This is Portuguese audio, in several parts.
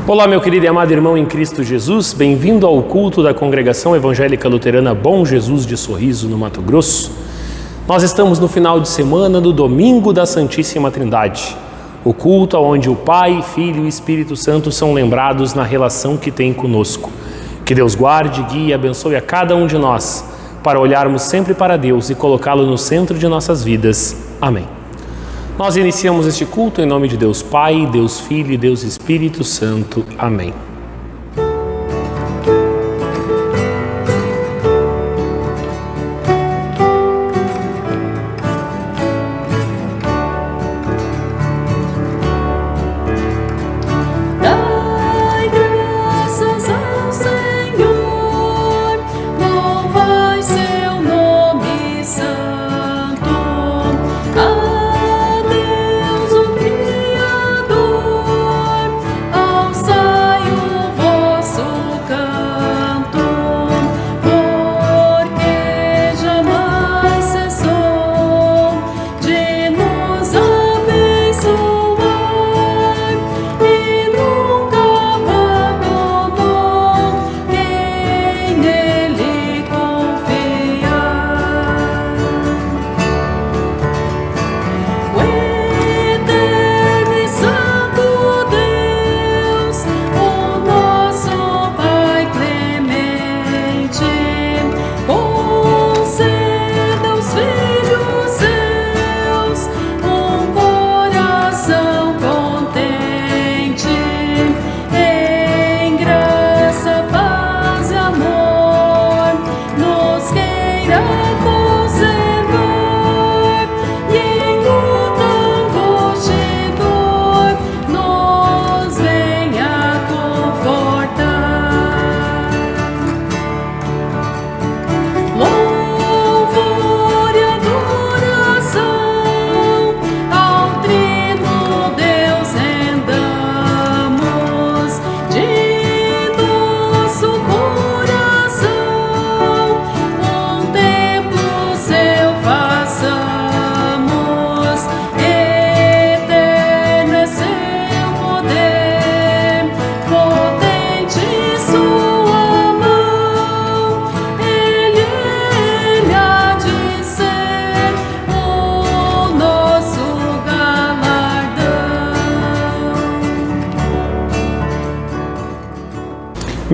Olá, meu querido e amado irmão em Cristo Jesus, bem-vindo ao culto da Congregação Evangélica Luterana Bom Jesus de Sorriso, no Mato Grosso. Nós estamos no final de semana do Domingo da Santíssima Trindade, o culto onde o Pai, Filho e Espírito Santo são lembrados na relação que têm conosco. Que Deus guarde, guie e abençoe a cada um de nós, para olharmos sempre para Deus e colocá-lo no centro de nossas vidas. Amém. Nós iniciamos este culto em nome de Deus Pai, Deus Filho e Deus Espírito Santo. Amém.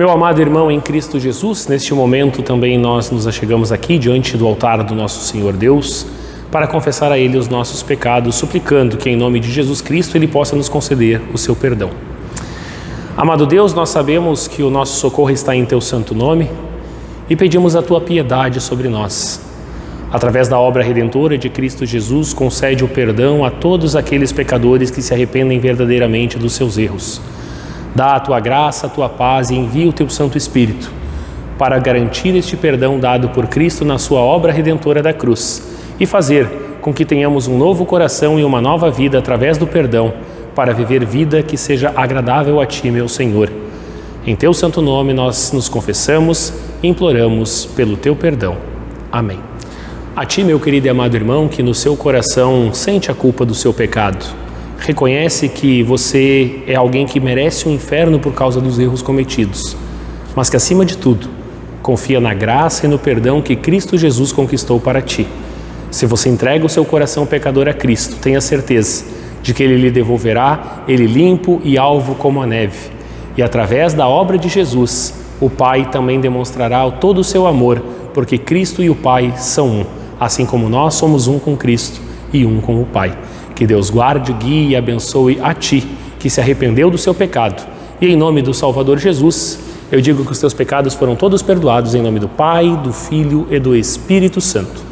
Meu amado irmão em Cristo Jesus, neste momento também nós nos achegamos aqui diante do altar do nosso Senhor Deus para confessar a Ele os nossos pecados, suplicando que em nome de Jesus Cristo Ele possa nos conceder o seu perdão. Amado Deus, nós sabemos que o nosso socorro está em Teu santo nome e pedimos a Tua piedade sobre nós. Através da obra redentora de Cristo Jesus, concede o perdão a todos aqueles pecadores que se arrependem verdadeiramente dos seus erros. Dá a Tua graça, a Tua paz e envia o Teu Santo Espírito para garantir este perdão dado por Cristo na Sua obra redentora da cruz e fazer com que tenhamos um novo coração e uma nova vida através do perdão para viver vida que seja agradável a Ti, meu Senhor. Em Teu santo nome nós nos confessamos e imploramos pelo Teu perdão. Amém. A Ti, meu querido e amado irmão, que no seu coração sente a culpa do seu pecado, reconhece que você é alguém que merece um inferno por causa dos erros cometidos, mas que, acima de tudo, confia na graça e no perdão que Cristo Jesus conquistou para ti. Se você entrega o seu coração pecador a Cristo, tenha certeza de que Ele lhe devolverá Ele limpo e alvo como a neve. E através da obra de Jesus, o Pai também demonstrará todo o seu amor, porque Cristo e o Pai são um, assim como nós somos um com Cristo e um com o Pai. Que Deus guarde, guie e abençoe a ti, que se arrependeu do seu pecado. E em nome do Salvador Jesus, eu digo que os teus pecados foram todos perdoados, em nome do Pai, do Filho e do Espírito Santo.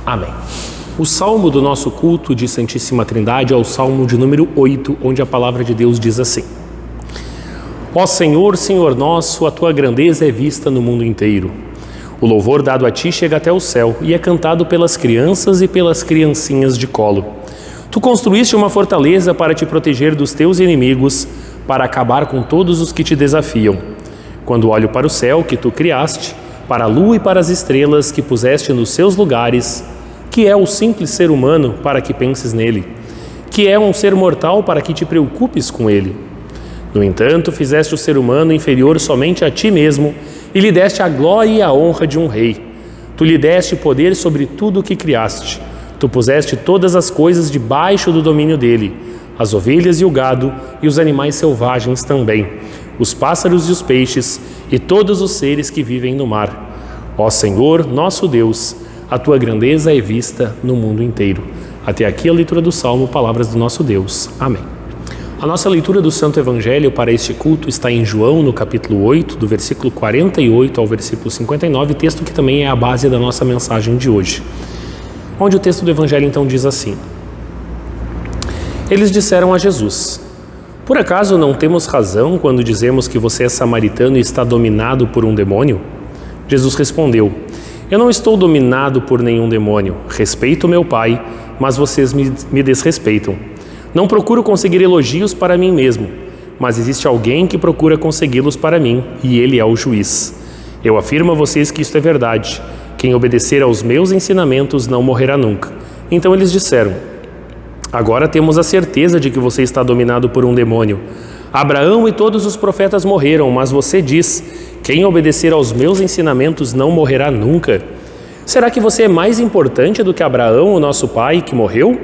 Amém. O salmo do nosso culto de Santíssima Trindade é o salmo de número 8, onde a palavra de Deus diz assim: Ó Senhor, Senhor nosso, a tua grandeza é vista no mundo inteiro. O louvor dado a ti chega até o céu e é cantado pelas crianças e pelas criancinhas de colo. Tu construíste uma fortaleza para te proteger dos teus inimigos, para acabar com todos os que te desafiam. Quando olho para o céu que tu criaste, para a lua e para as estrelas que puseste nos seus lugares, que é o simples ser humano para que penses nele? Que é um ser mortal para que te preocupes com ele? No entanto, fizeste o ser humano inferior somente a ti mesmo e lhe deste a glória e a honra de um rei. Tu lhe deste poder sobre tudo o que criaste. Tu puseste todas as coisas debaixo do domínio dele, as ovelhas e o gado e os animais selvagens também, os pássaros e os peixes e todos os seres que vivem no mar. Ó Senhor, nosso Deus, a tua grandeza é vista no mundo inteiro. Até aqui a leitura do Salmo, palavras do nosso Deus. Amém. A nossa leitura do Santo Evangelho para este culto está em João, no capítulo 8, do versículo 48 ao versículo 59, texto que também é a base da nossa mensagem de hoje. Onde o texto do Evangelho então diz assim: Eles disseram a Jesus: Por acaso não temos razão quando dizemos que você é samaritano e está dominado por um demônio? Jesus respondeu: Eu não estou dominado por nenhum demônio. Respeito meu Pai, mas vocês me desrespeitam. Não procuro conseguir elogios para mim mesmo, mas existe alguém que procura consegui-los para mim, e ele é o juiz. Eu afirmo a vocês que isto é verdade. Quem obedecer aos meus ensinamentos não morrerá nunca. Então eles disseram: Agora temos a certeza de que você está dominado por um demônio. Abraão e todos os profetas morreram, mas você diz: Quem obedecer aos meus ensinamentos não morrerá nunca. Será que você é mais importante do que Abraão, o nosso pai, que morreu?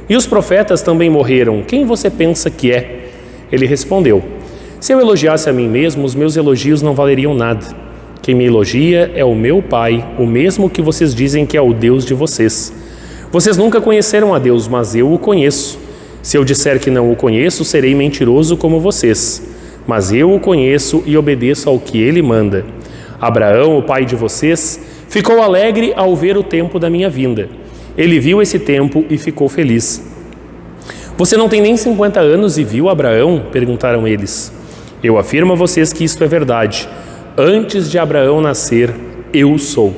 E os profetas também morreram. Quem você pensa que é? Ele respondeu: Se eu elogiasse a mim mesmo, os meus elogios não valeriam nada. Quem me elogia é o meu Pai, o mesmo que vocês dizem que é o Deus de vocês. Vocês nunca conheceram a Deus, mas eu o conheço. Se eu disser que não o conheço, serei mentiroso como vocês. Mas eu o conheço e obedeço ao que ele manda. Abraão, o pai de vocês, ficou alegre ao ver o tempo da minha vinda. Ele viu esse tempo e ficou feliz. Você não tem nem 50 anos e viu Abraão? Perguntaram eles. Eu afirmo a vocês que isto é verdade. Antes de Abraão nascer, eu sou,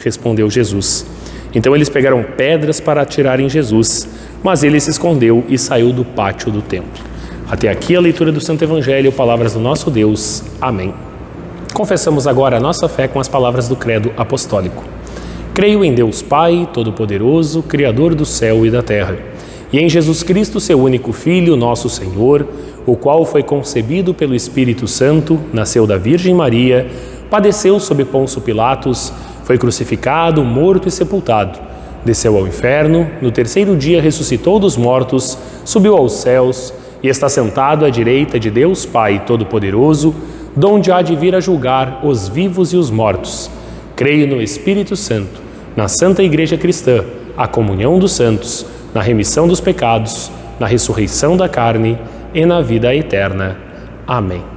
respondeu Jesus. Então eles pegaram pedras para atirar em Jesus, mas ele se escondeu e saiu do pátio do templo. Até aqui a leitura do Santo Evangelho, palavras do nosso Deus. Amém. Confessamos agora a nossa fé com as palavras do Credo Apostólico. Creio em Deus Pai, Todo-Poderoso, Criador do céu e da terra, e em Jesus Cristo, seu único Filho, nosso Senhor, o qual foi concebido pelo Espírito Santo, nasceu da Virgem Maria, padeceu sob Pôncio Pilatos, foi crucificado, morto e sepultado, desceu ao inferno, no terceiro dia ressuscitou dos mortos, subiu aos céus e está sentado à direita de Deus Pai Todo-Poderoso, donde há de vir a julgar os vivos e os mortos. Creio no Espírito Santo, na Santa Igreja Cristã, a comunhão dos santos, na remissão dos pecados, na ressurreição da carne e na vida eterna. Amém.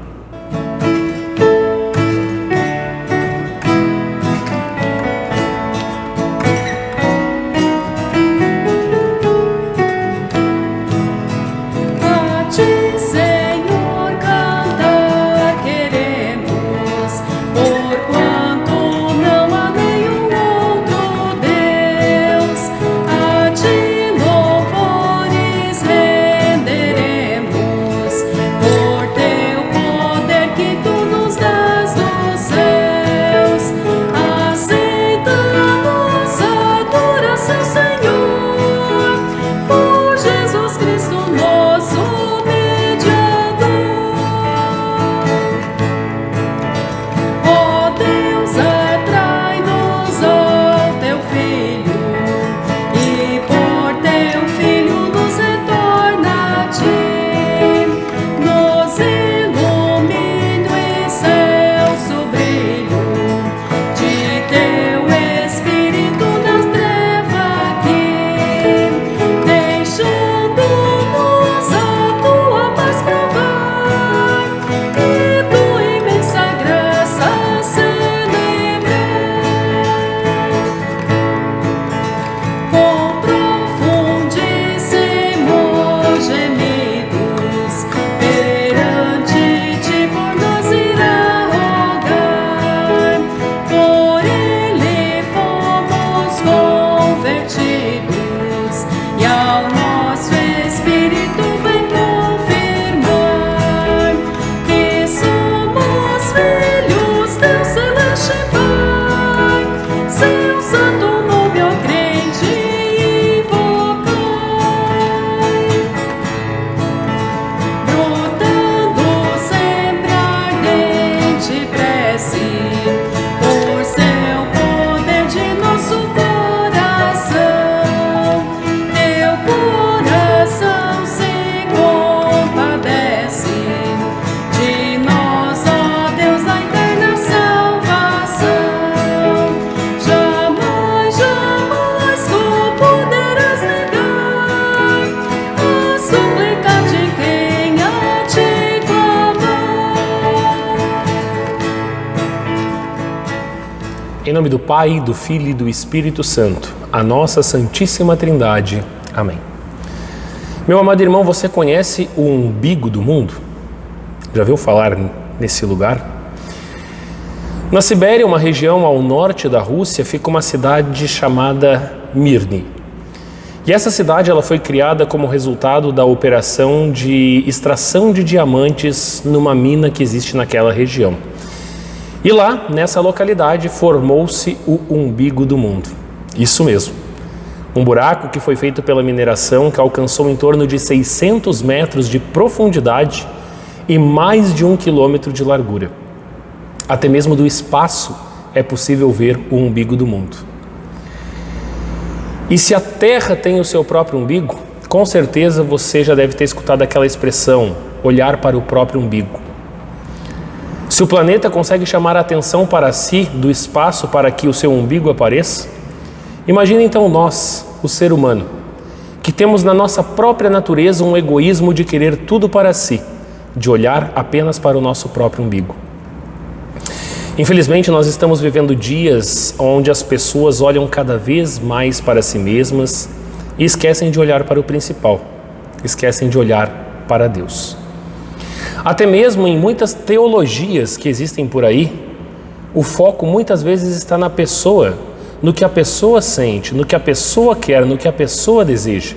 Por teu Em nome do Pai, do Filho e do Espírito Santo, a nossa Santíssima Trindade. Amém. Meu amado irmão, você conhece o umbigo do mundo? Já ouviu falar nesse lugar? Na Sibéria, uma região ao norte da Rússia, fica uma cidade chamada Mirny. E essa cidade ela foi criada como resultado da operação de extração de diamantes numa mina que existe naquela região. E lá, nessa localidade, formou-se o umbigo do mundo. Isso mesmo. Um buraco que foi feito pela mineração, que alcançou em torno de 600 metros de profundidade e mais de 1 quilômetro de largura. Até mesmo do espaço é possível ver o umbigo do mundo. E se a Terra tem o seu próprio umbigo, com certeza você já deve ter escutado aquela expressão, olhar para o próprio umbigo. Se o planeta consegue chamar a atenção para si do espaço para que o seu umbigo apareça, imagine então nós, o ser humano, que temos na nossa própria natureza um egoísmo de querer tudo para si, de olhar apenas para o nosso próprio umbigo. Infelizmente, nós estamos vivendo dias onde as pessoas olham cada vez mais para si mesmas e esquecem de olhar para o principal, esquecem de olhar para Deus. Até mesmo em muitas teologias que existem por aí, o foco muitas vezes está na pessoa, no que a pessoa sente, no que a pessoa quer, no que a pessoa deseja.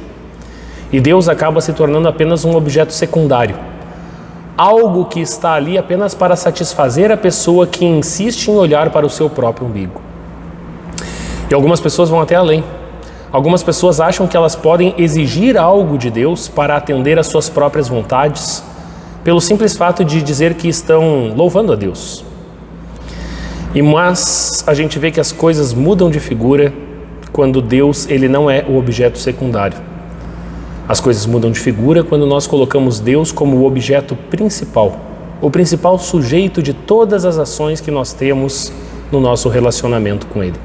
E Deus acaba se tornando apenas um objeto secundário, algo que está ali apenas para satisfazer a pessoa que insiste em olhar para o seu próprio umbigo. E algumas pessoas vão até além. Algumas pessoas acham que elas podem exigir algo de Deus para atender às suas próprias vontades, pelo simples fato de dizer que estão louvando a Deus. Mas a gente vê que as coisas mudam de figura quando Deus ele não é o objeto secundário. As coisas mudam de figura quando nós colocamos Deus como o objeto principal, o principal sujeito de todas as ações que nós temos no nosso relacionamento com Ele.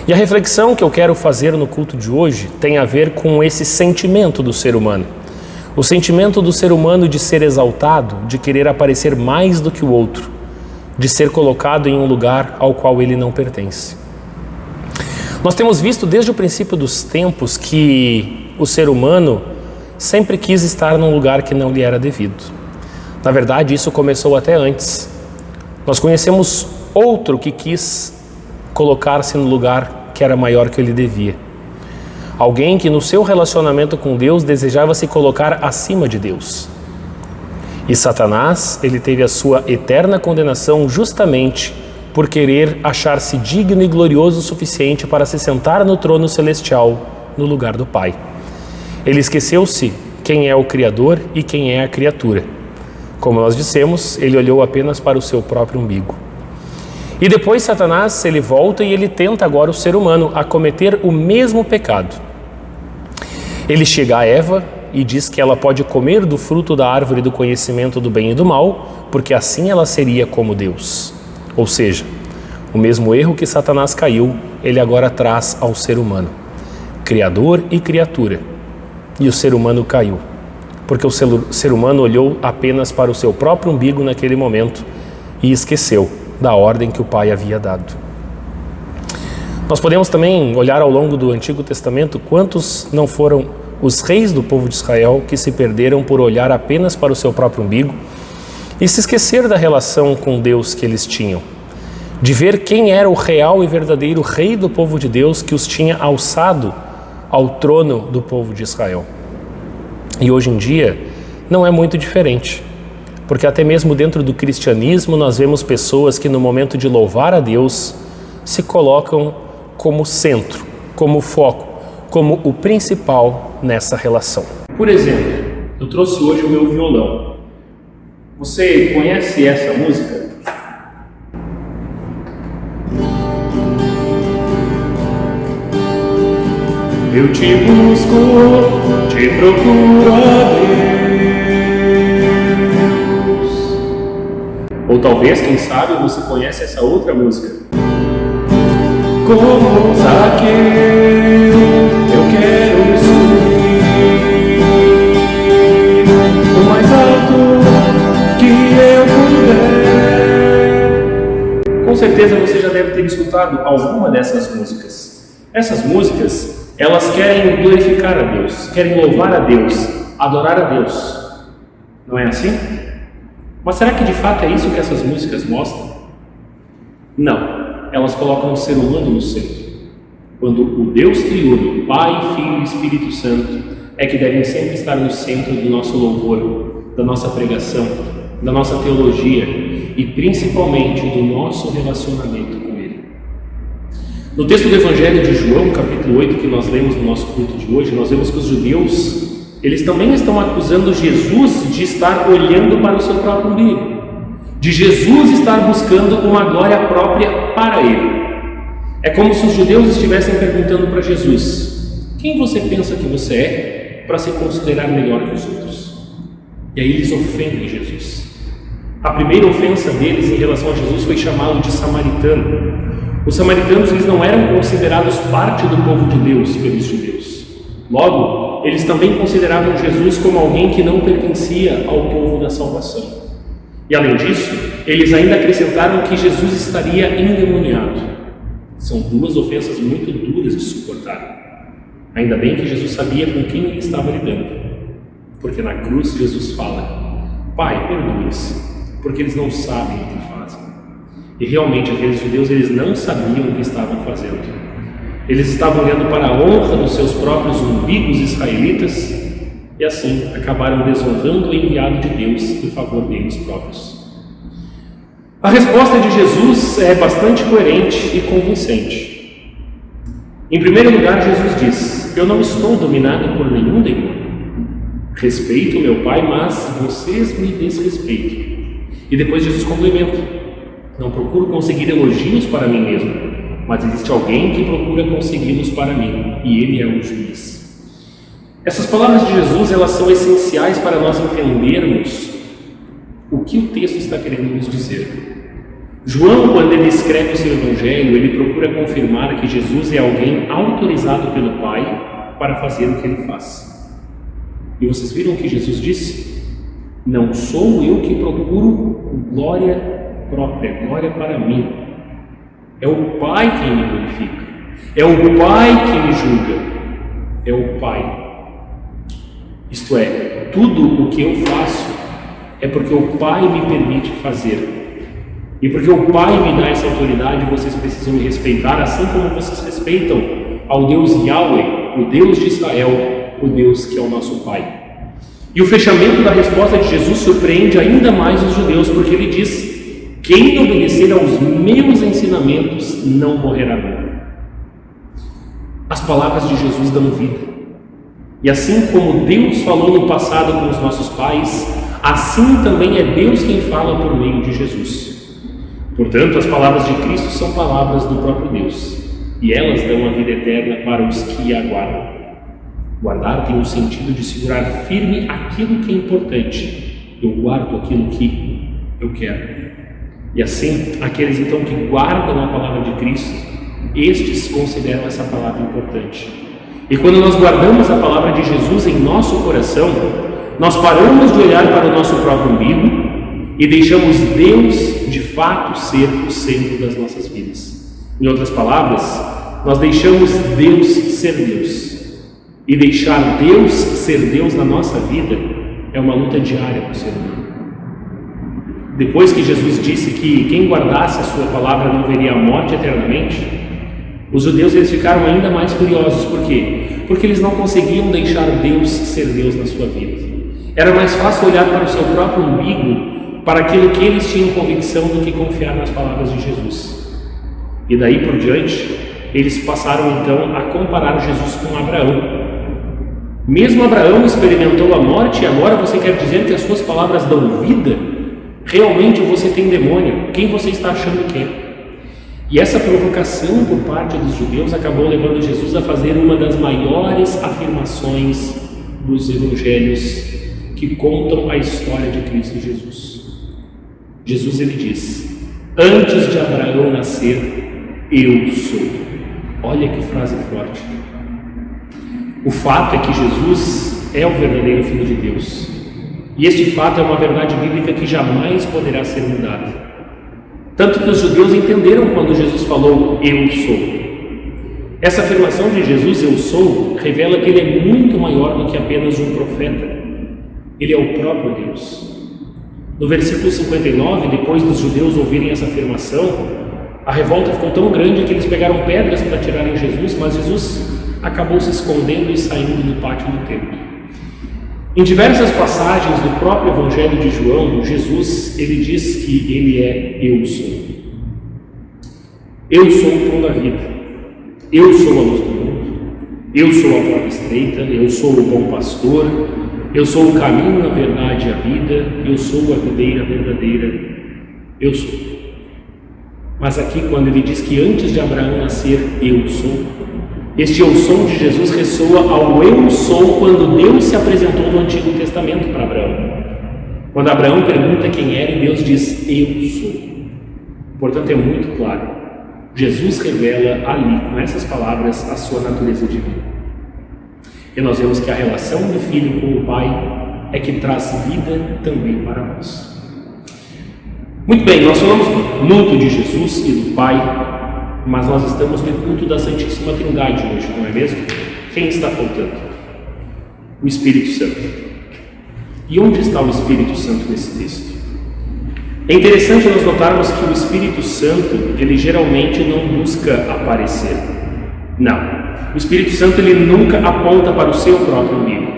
E a reflexão que eu quero fazer no culto de hoje tem a ver com esse sentimento do ser humano. O sentimento do ser humano de ser exaltado, de querer aparecer mais do que o outro, de ser colocado em um lugar ao qual ele não pertence. Nós temos visto desde o princípio dos tempos que o ser humano sempre quis estar num lugar que não lhe era devido. Na verdade, isso começou até antes. Nós conhecemos outro que quis colocar-se no lugar que era maior que ele devia. Alguém que no seu relacionamento com Deus desejava se colocar acima de Deus. E Satanás, ele teve a sua eterna condenação justamente por querer achar-se digno e glorioso o suficiente para se sentar no trono celestial no lugar do Pai. Ele esqueceu-se quem é o Criador e quem é a criatura. Como nós dissemos, ele olhou apenas para o seu próprio umbigo. E depois Satanás, ele volta e ele tenta agora o ser humano a cometer o mesmo pecado. Ele chega a Eva e diz que ela pode comer do fruto da árvore do conhecimento do bem e do mal, porque assim ela seria como Deus. Ou seja, o mesmo erro que Satanás caiu, ele agora traz ao ser humano. Criador e criatura. E o ser humano caiu, porque o ser humano olhou apenas para o seu próprio umbigo naquele momento e esqueceu da ordem que o Pai havia dado. Nós podemos também olhar ao longo do Antigo Testamento quantos não foram os reis do povo de Israel que se perderam por olhar apenas para o seu próprio umbigo e se esquecer da relação com Deus que eles tinham, de ver quem era o real e verdadeiro rei do povo de Deus que os tinha alçado ao trono do povo de Israel. E hoje em dia não é muito diferente, porque até mesmo dentro do cristianismo nós vemos pessoas que no momento de louvar a Deus se colocam como centro, como foco, como o principal nessa relação. Por exemplo, eu trouxe hoje o meu violão. Você conhece essa música? Eu te busco, te procuro, Deus. Ou talvez, quem sabe, você conhece essa outra música. Como Zaqueu, eu quero subir o mais alto que eu puder. Com certeza você já deve ter escutado alguma dessas músicas. Essas músicas, elas querem glorificar a Deus, querem louvar a Deus, adorar a Deus. Não é assim? Mas será que de fato é isso que essas músicas mostram? Não, elas colocam o ser humano no centro. Quando o Deus triuno, Pai, Filho e Espírito Santo, é que devem sempre estar no centro do nosso louvor, da nossa pregação, da nossa teologia e principalmente do nosso relacionamento com Ele. No texto do Evangelho de João, capítulo 8, que nós lemos no nosso culto de hoje, nós vemos que os judeus, eles também estão acusando Jesus de estar olhando para o seu próprio umbigo, de Jesus estar buscando uma glória própria para Ele. É como se os judeus estivessem perguntando para Jesus: quem você pensa que você é para se considerar melhor que os outros? E aí eles ofendem Jesus. A primeira ofensa deles em relação a Jesus foi chamá-lo de samaritano. Os samaritanos, eles não eram considerados parte do povo de Deus pelos judeus. Logo, eles também consideravam Jesus como alguém que não pertencia ao povo da salvação. E além disso, eles ainda acrescentaram que Jesus estaria endemoniado. São duas ofensas muito duras de suportar. Ainda bem que Jesus sabia com quem ele estava lidando, porque na cruz Jesus fala: Pai, perdoe-os, porque eles não sabem o que fazem. E realmente aqueles judeus, eles não sabiam o que estavam fazendo. Eles estavam olhando para a honra dos seus próprios umbigos israelitas e assim acabaram desonrando o enviado de Deus em favor deles próprios. A resposta de Jesus é bastante coerente e convincente. Em primeiro lugar, Jesus diz: eu não estou dominado por nenhum demônio. Respeito meu Pai, mas vocês me desrespeitam. E depois Jesus complementa: não procuro conseguir elogios para mim mesmo, mas existe alguém que procura consegui-los para mim, e ele é o juiz. Essas palavras de Jesus, elas são essenciais para nós entendermos o que o texto está querendo nos dizer. João, quando ele escreve o seu evangelho, ele procura confirmar que Jesus é alguém autorizado pelo Pai para fazer o que ele faz. E vocês viram o que Jesus disse? Não sou eu que procuro glória própria, glória para mim. É o Pai quem me glorifica. É o Pai que me julga. É o Pai. Isto é, tudo o que eu faço é porque o Pai me permite fazer. E porque o Pai me dá essa autoridade, vocês precisam me respeitar, assim como vocês respeitam ao Deus Yahweh, o Deus de Israel, o Deus que é o nosso Pai. E o fechamento da resposta de Jesus surpreende ainda mais os judeus, porque ele diz: quem obedecer aos meus ensinamentos não morrerá nunca. As palavras de Jesus dão vida. E assim como Deus falou no passado com os nossos pais, assim também é Deus quem fala por meio de Jesus. Portanto, as palavras de Cristo são palavras do próprio Deus, e elas dão a vida eterna para os que aguardam. Guardar tem o sentido de segurar firme aquilo que é importante. Eu guardo aquilo que eu quero. E assim, aqueles então que guardam a palavra de Cristo, estes consideram essa palavra importante. E quando nós guardamos a palavra de Jesus em nosso coração, nós paramos de olhar para o nosso próprio umbigo e deixamos Deus de fato ser o centro das nossas vidas. Em outras palavras, nós deixamos Deus ser Deus. E deixar Deus ser Deus na nossa vida é uma luta diária para o ser humano. Depois que Jesus disse que quem guardasse a sua palavra não veria a morte eternamente, os judeus eles ficaram ainda mais furiosos. Por quê? Porque eles não conseguiam deixar Deus ser Deus na sua vida. Era mais fácil olhar para o seu próprio umbigo, para aquilo que eles tinham convicção, do que confiar nas palavras de Jesus. E daí por diante, eles passaram então a comparar Jesus com Abraão. Mesmo Abraão experimentou a morte e agora você quer dizer que as suas palavras dão vida? Realmente você tem demônio. Quem você está achando que é? E essa provocação por parte dos judeus acabou levando Jesus a fazer uma das maiores afirmações dos evangelhos que contam a história de Cristo Jesus. Jesus ele diz: antes de Abraão nascer, eu sou. Olha que frase forte. O fato é que Jesus é o verdadeiro Filho de Deus. E este fato é uma verdade bíblica que jamais poderá ser mudada. Tanto que os judeus entenderam quando Jesus falou, eu sou. Essa afirmação de Jesus, eu sou, revela que ele é muito maior do que apenas um profeta. Ele é o próprio Deus. No versículo 59, depois dos judeus ouvirem essa afirmação, a revolta ficou tão grande que eles pegaram pedras para atirarem Jesus, mas Jesus acabou se escondendo e saindo do pátio do templo. Em diversas passagens do próprio Evangelho de João, Jesus ele diz que ele é eu sou. Eu sou o pão da vida. Eu sou a luz do mundo. Eu sou a porta estreita. Eu sou o bom pastor. Eu sou o caminho, a verdade e a vida. Eu sou a videira verdadeira. Eu sou. Mas aqui, quando ele diz que antes de Abraão nascer, eu sou, este eu sou de Jesus ressoa ao eu sou quando Deus se apresentou no Antigo Testamento para Abraão. Quando Abraão pergunta quem era, e Deus diz, eu sou. Portanto, é muito claro. Jesus revela ali, com essas palavras, a sua natureza divina. E nós vemos que a relação do Filho com o Pai é que traz vida também para nós. Muito bem, nós falamos muito de Jesus e do Pai, mas nós estamos no culto da Santíssima Trindade hoje, não é mesmo? Quem está faltando? O Espírito Santo. E onde está o Espírito Santo nesse texto? É interessante nós notarmos que o Espírito Santo, ele geralmente não busca aparecer. Não. O Espírito Santo, ele nunca aponta para o seu próprio umbigo.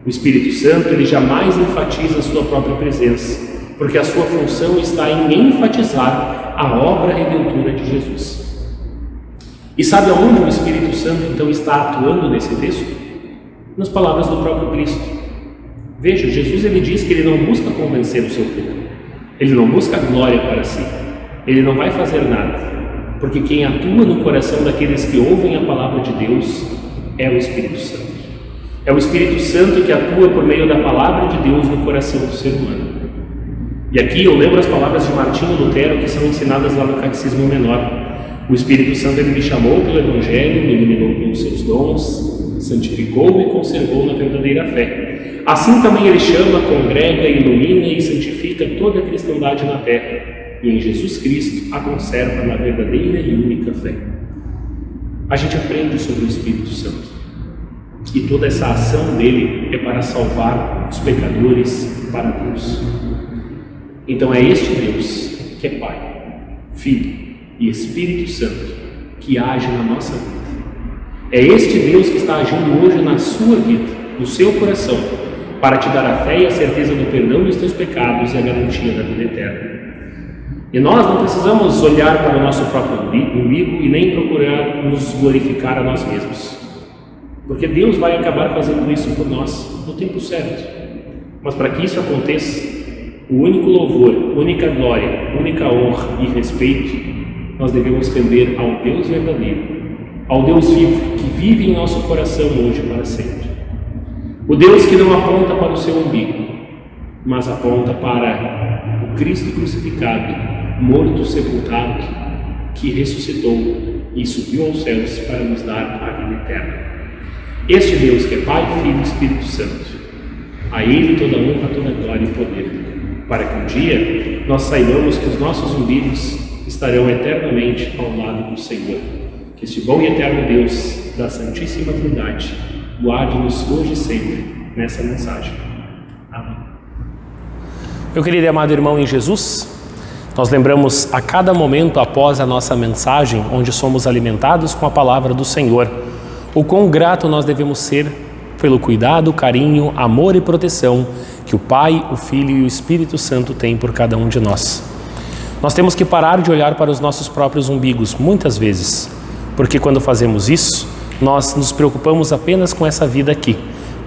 O Espírito Santo, ele jamais enfatiza a sua própria presença, porque a sua função está em enfatizar a obra redentora de Jesus. E sabe aonde o Espírito Santo, então, está atuando nesse texto? Nas palavras do próprio Cristo. Veja, Jesus, ele diz que ele não busca convencer o seu povo. Ele não busca glória para si. Ele não vai fazer nada. Porque quem atua no coração daqueles que ouvem a palavra de Deus é o Espírito Santo. É o Espírito Santo que atua por meio da palavra de Deus no coração do ser humano. E aqui eu lembro as palavras de Martinho Lutero que são ensinadas lá no Catecismo Menor. O Espírito Santo, ele me chamou pelo Evangelho, me iluminou com os seus dons, santificou e conservou na verdadeira fé. Assim também ele chama, congrega, ilumina e santifica toda a cristandade na terra, e em Jesus Cristo a conserva na verdadeira e única fé. A gente aprende sobre o Espírito Santo, e toda essa ação dele é para salvar os pecadores para Deus. Então é este Deus que é Pai, Filho e Espírito Santo que age na nossa vida. É este Deus que está agindo hoje na sua vida, no seu coração, para te dar a fé e a certeza do perdão dos teus pecados e a garantia da vida eterna. E nós não precisamos olhar para o nosso próprio umbigo e nem procurar nos glorificar a nós mesmos, porque Deus vai acabar fazendo isso por nós no tempo certo. Mas para que isso aconteça, o único louvor, única glória, única honra e respeito nós devemos render ao Deus verdadeiro, ao Deus vivo que vive em nosso coração hoje e para sempre. O Deus que não aponta para o seu umbigo, mas aponta para o Cristo crucificado, morto, sepultado, que ressuscitou e subiu aos céus para nos dar a vida eterna. Este Deus que é Pai, Filho e Espírito Santo, a Ele toda honra, toda glória e poder, para que um dia nós saibamos que os nossos umbigos estarão eternamente ao lado do Senhor. Que este bom e eterno Deus da Santíssima Trindade guarde-nos hoje e sempre nessa mensagem. Amém. Meu querido e amado irmão em Jesus, nós lembramos a cada momento após a nossa mensagem, onde somos alimentados com a palavra do Senhor, o quão grato nós devemos ser pelo cuidado, carinho, amor e proteção que o Pai, o Filho e o Espírito Santo têm por cada um de nós. Nós temos que parar de olhar para os nossos próprios umbigos muitas vezes, porque quando fazemos isso, nós nos preocupamos apenas com essa vida aqui.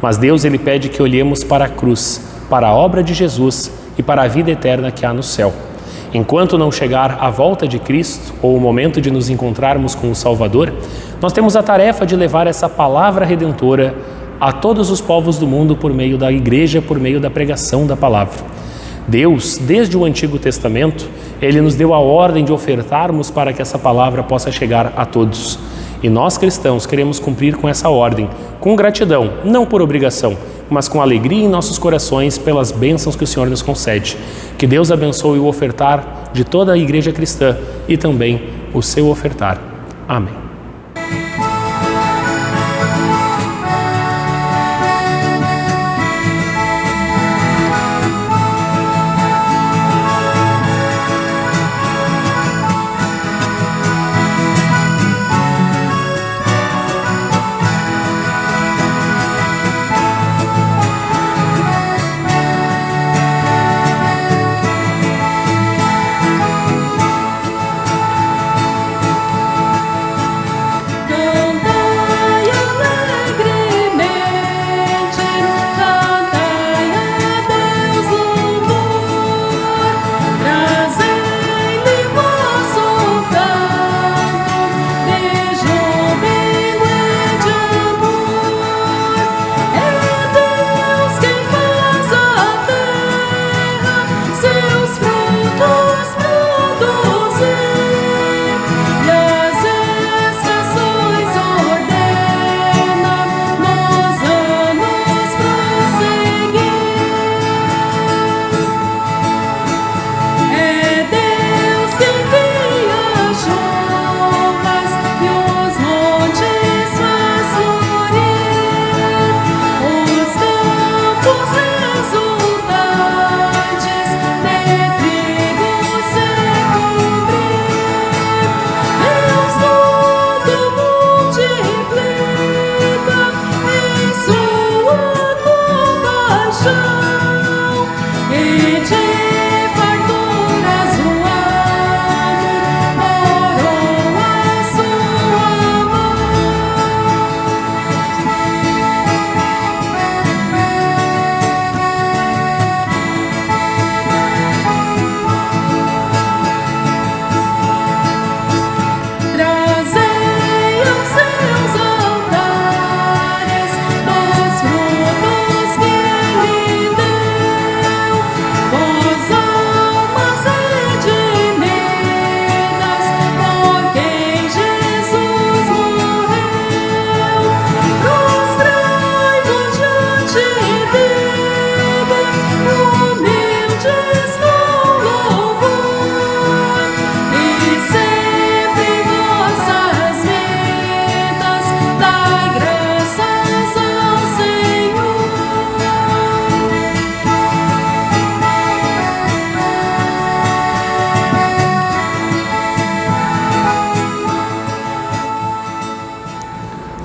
Mas Deus, Ele pede que olhemos para a cruz, para a obra de Jesus e para a vida eterna que há no céu. Enquanto não chegar a volta de Cristo ou o momento de nos encontrarmos com o Salvador, nós temos a tarefa de levar essa palavra redentora a todos os povos do mundo por meio da igreja, por meio da pregação da palavra. Deus, desde o Antigo Testamento, Ele nos deu a ordem de ofertarmos para que essa palavra possa chegar a todos. E nós cristãos queremos cumprir com essa ordem, com gratidão, não por obrigação, mas com alegria em nossos corações pelas bênçãos que o Senhor nos concede. Que Deus abençoe o ofertar de toda a Igreja cristã e também o seu ofertar. Amém.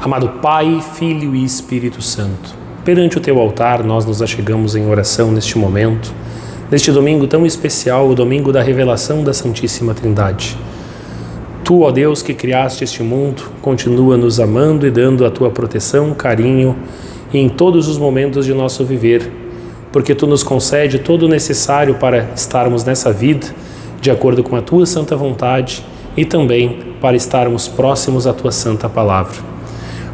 Amado Pai, Filho e Espírito Santo, perante o Teu altar nós nos achegamos em oração neste momento, neste domingo tão especial, o domingo da revelação da Santíssima Trindade. Tu, ó Deus, que criaste este mundo, continua nos amando e dando a Tua proteção, carinho e em todos os momentos de nosso viver, porque Tu nos concede todo o necessário para estarmos nessa vida, de acordo com a Tua santa vontade e também para estarmos próximos à Tua santa palavra.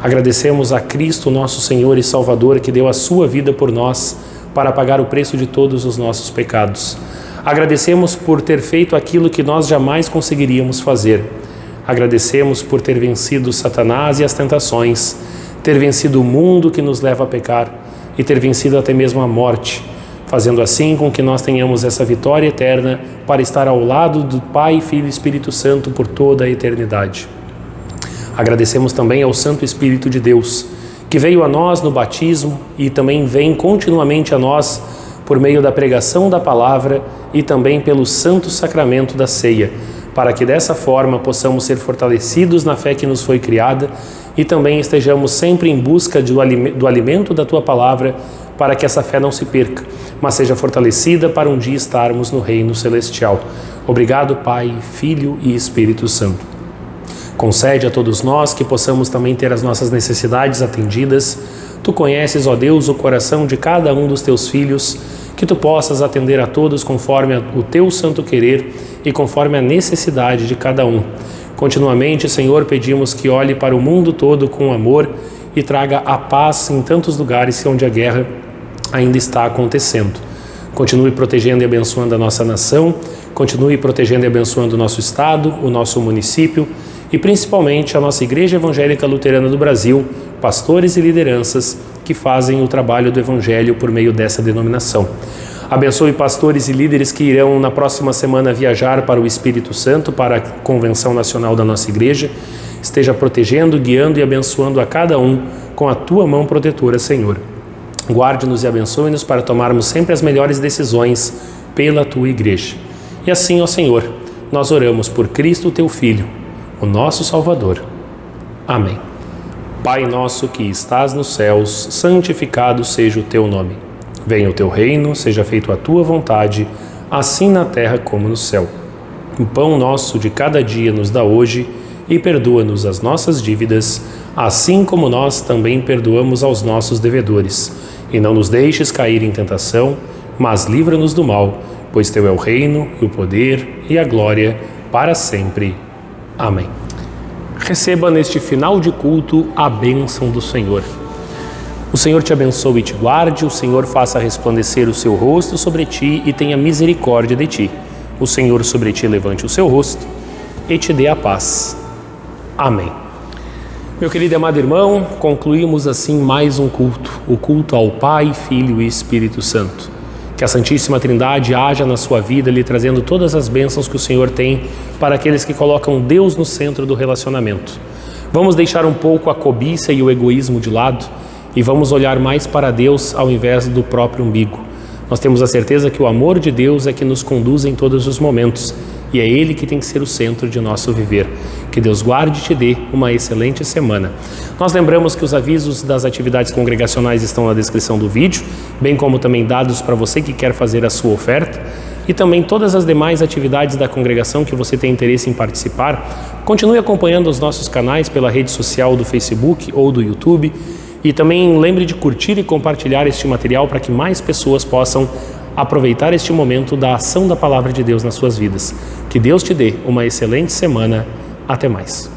Agradecemos a Cristo, nosso Senhor e Salvador, que deu a sua vida por nós para pagar o preço de todos os nossos pecados. Agradecemos por ter feito aquilo que nós jamais conseguiríamos fazer. Agradecemos por ter vencido Satanás e as tentações, ter vencido o mundo que nos leva a pecar e ter vencido até mesmo a morte, fazendo assim com que nós tenhamos essa vitória eterna para estar ao lado do Pai, Filho e Espírito Santo por toda a eternidade. Agradecemos também ao Santo Espírito de Deus, que veio a nós no batismo e também vem continuamente a nós por meio da pregação da palavra e também pelo santo sacramento da ceia, para que dessa forma possamos ser fortalecidos na fé que nos foi criada e também estejamos sempre em busca do alimento da Tua palavra, para que essa fé não se perca, mas seja fortalecida para um dia estarmos no reino celestial. Obrigado, Pai, Filho e Espírito Santo. Concede a todos nós que possamos também ter as nossas necessidades atendidas. Tu conheces, ó Deus, o coração de cada um dos Teus filhos, que Tu possas atender a todos conforme o Teu santo querer e conforme a necessidade de cada um. Continuamente, Senhor, pedimos que olhe para o mundo todo com amor e traga a paz em tantos lugares onde a guerra ainda está acontecendo. Continue protegendo e abençoando a nossa nação, continue protegendo e abençoando o nosso estado, o nosso município, e principalmente a nossa Igreja Evangélica Luterana do Brasil, pastores e lideranças que fazem o trabalho do Evangelho por meio dessa denominação. Abençoe pastores e líderes que irão na próxima semana viajar para o Espírito Santo, para a Convenção Nacional da nossa Igreja. Esteja protegendo, guiando e abençoando a cada um com a Tua mão protetora, Senhor. Guarde-nos e abençoe-nos para tomarmos sempre as melhores decisões pela Tua Igreja. E assim, ó Senhor, nós oramos por Cristo, Teu Filho, o nosso Salvador. Amém. Pai nosso que estás nos céus, santificado seja o Teu nome. Venha o Teu reino, seja feita a Tua vontade, assim na terra como no céu. O pão nosso de cada dia nos dá hoje e perdoa-nos as nossas dívidas, assim como nós também perdoamos aos nossos devedores. E não nos deixes cair em tentação, mas livra-nos do mal, pois Teu é o reino, e o poder e a glória para sempre. Amém. Receba neste final de culto a bênção do Senhor. O Senhor te abençoe e te guarde, o Senhor faça resplandecer o seu rosto sobre ti e tenha misericórdia de ti. O Senhor sobre ti levante o seu rosto e te dê a paz. Amém. Meu querido e amado irmão, concluímos assim mais um culto, o culto ao Pai, Filho e Espírito Santo. Que a Santíssima Trindade haja na sua vida, lhe trazendo todas as bênçãos que o Senhor tem para aqueles que colocam Deus no centro do relacionamento. Vamos deixar um pouco a cobiça e o egoísmo de lado e vamos olhar mais para Deus ao invés do próprio umbigo. Nós temos a certeza que o amor de Deus é que nos conduz em todos os momentos e é Ele que tem que ser o centro de nosso viver. Que Deus guarde e te dê uma excelente semana. Nós lembramos que os avisos das atividades congregacionais estão na descrição do vídeo, bem como também dados para você que quer fazer a sua oferta e também todas as demais atividades da congregação que você tem interesse em participar. Continue acompanhando os nossos canais pela rede social do Facebook ou do YouTube e também lembre de curtir e compartilhar este material para que mais pessoas possam aproveitar este momento da ação da Palavra de Deus nas suas vidas. Que Deus te dê uma excelente semana. Até mais.